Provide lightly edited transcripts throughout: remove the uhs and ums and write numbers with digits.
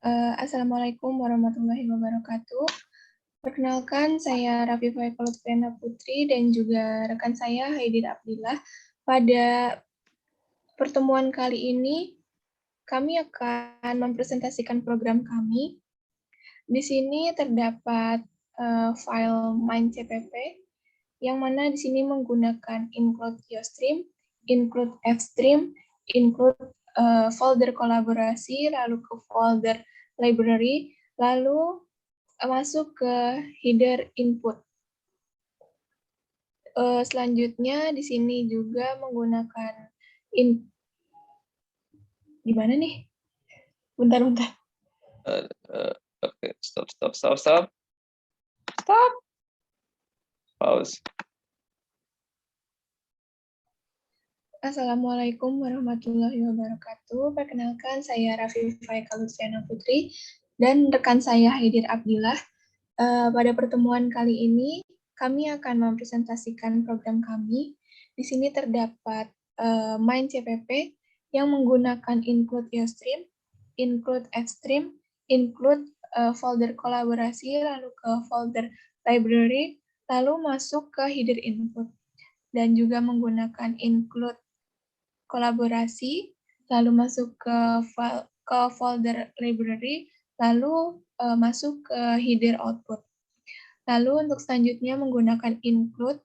Assalamualaikum warahmatullahi wabarakatuh. Perkenalkan, saya Rafifah Eka Lutfiana Putri dan juga rekan saya Haidir Abdillah. Pada pertemuan kali ini, kami akan mempresentasikan program kami. Di sini terdapat file MindCPP, yang mana di sini menggunakan include IOStream, include Fstream, include folder kolaborasi, lalu ke folder library, lalu masuk ke header input. Selanjutnya di sini juga menggunakan gimana nih? Bentar. Oke, stop. Pause. Assalamualaikum warahmatullahi wabarakatuh. Perkenalkan, saya Rafifah Eka Lutfiana Putri dan rekan saya Haidir Abdillah. Pada pertemuan kali ini, kami akan mempresentasikan program kami. Di sini terdapat MindCPP yang menggunakan include IOStream, include Fstream, include folder kolaborasi, lalu ke folder library, lalu masuk ke header input, dan juga menggunakan include kolaborasi, lalu masuk ke folder library, lalu masuk ke header output. Lalu untuk selanjutnya menggunakan include,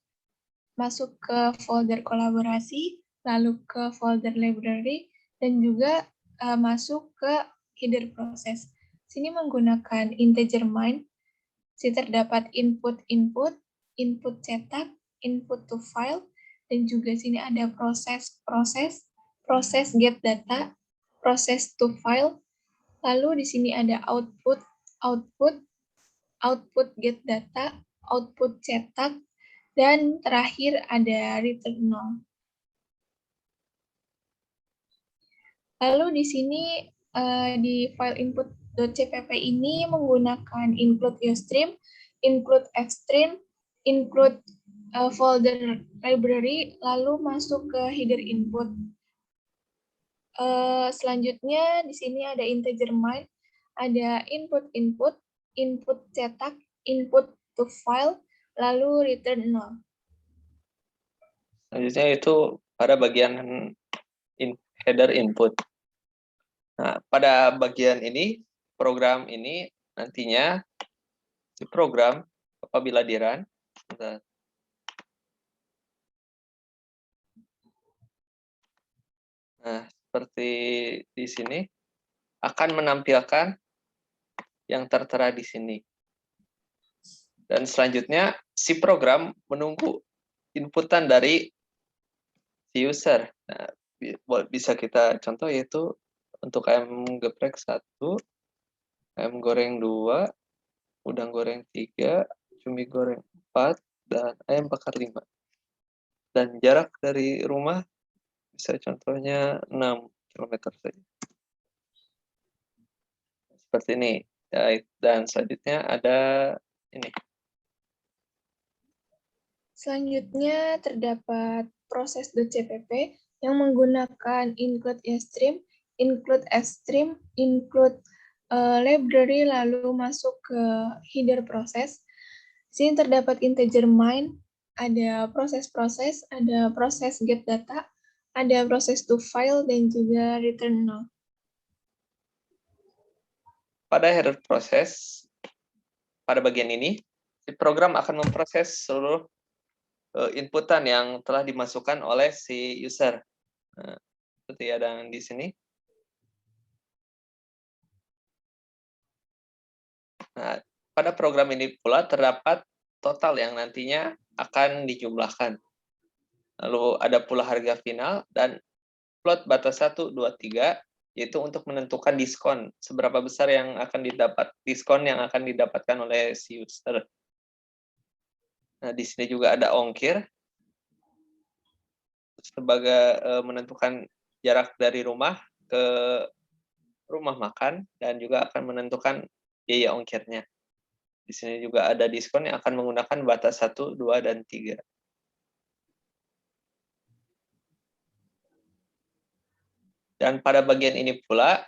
masuk ke folder kolaborasi, lalu ke folder library, dan juga masuk ke header proses. Sini menggunakan integer mind, sini terdapat input cetak, input to file, dan juga sini ada proses get data, proses to file, lalu di sini ada output get data, output cetak, dan terakhir ada return 0. Lalu di sini di file input.cpp ini menggunakan include IOStream, include Fstream, include folder library, lalu masuk ke header input. Selanjutnya di sini ada integer mind, ada input cetak, input to file, lalu return 0. Selanjutnya itu pada bagian header input. Nah, pada bagian ini, program ini nantinya si program apabila di-run, nah seperti di sini akan menampilkan yang tertera di sini. Dan selanjutnya si program menunggu inputan dari si user. Nah, bisa kita contoh yaitu untuk ayam geprek 1, ayam goreng 2, udang goreng 3, cumi goreng 4, dan ayam bakar 5. Dan jarak dari rumah bisa contohnya 6 km saja. Seperti ini. Dan selanjutnya ada ini. Selanjutnya terdapat proses.cpp yang menggunakan include IOStream, include Fstream, include library, lalu masuk ke header proses. Sini terdapat integer mind, ada proses-proses, ada proses get data, ada proses to file, dan juga return 0. Pada header proses, pada bagian ini, si program akan memproses seluruh inputan yang telah dimasukkan oleh si user. Nah, seperti ada di sini. Nah, pada program ini pula terdapat total yang nantinya akan dijumlahkan. Lalu ada pula harga final dan plot batas 1, 2, 3, yaitu untuk menentukan diskon. Seberapa besar yang akan diskon yang akan didapatkan oleh si user. Nah, di sini juga ada ongkir sebagai menentukan jarak dari rumah ke rumah makan dan juga akan menentukan biaya ongkirnya. Di sini juga ada diskon yang akan menggunakan batas 1, 2, dan 3. Dan pada bagian ini pula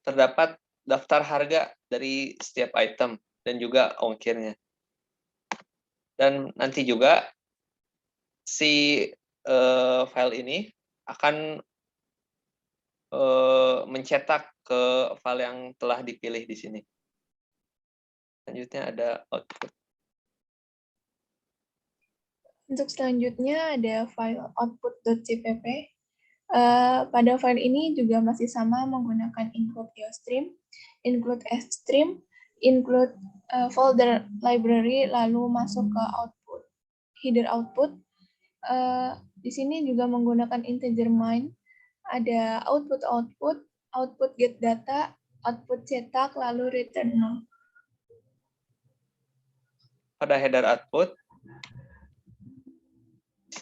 terdapat daftar harga dari setiap item dan juga ongkirnya. Dan nanti juga si file ini akan mencetak ke file yang telah dipilih di sini. Selanjutnya ada output. Untuk selanjutnya ada file output.cpp. Pada file ini juga masih sama menggunakan include geostream, include stream, include folder library, lalu masuk ke output, header output. Di sini juga menggunakan integer main, ada output get data, output cetak, lalu return null. Pada header output,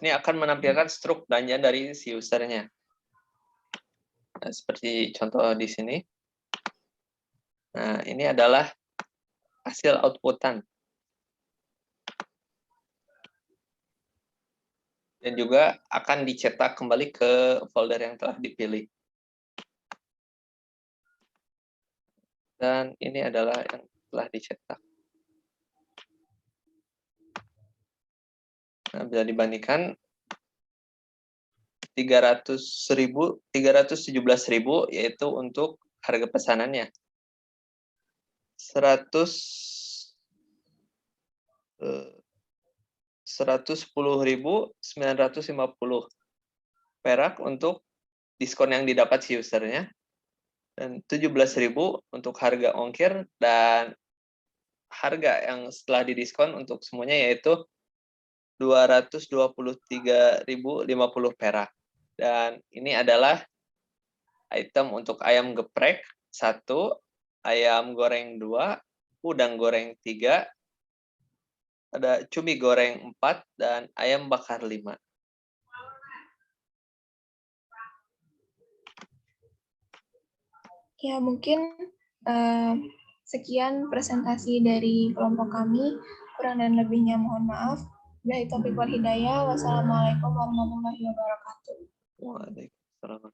ini akan menampilkan struk belanja dari si usernya. Nah, seperti contoh di sini. Nah, ini adalah hasil outputan. Dan juga akan dicetak kembali ke folder yang telah dipilih. Dan ini adalah yang telah dicetak. Nah, bisa dibandingkan 317.000 yaitu untuk harga pesanannya. 110.950 perak untuk diskon yang didapat si usernya, dan 17.000 untuk harga ongkir, dan harga yang setelah didiskon untuk semuanya yaitu 223.050 perak. Dan ini adalah item untuk ayam geprek 1, ayam goreng 2, udang goreng 3, ada cumi goreng 4, dan ayam bakar 5. Ya, mungkin sekian presentasi dari kelompok kami. Kurang dan lebihnya mohon maaf. Billahi taufiq wal hidayah. Wassalamualaikum warahmatullahi wabarakatuh. Waalaikumsalam.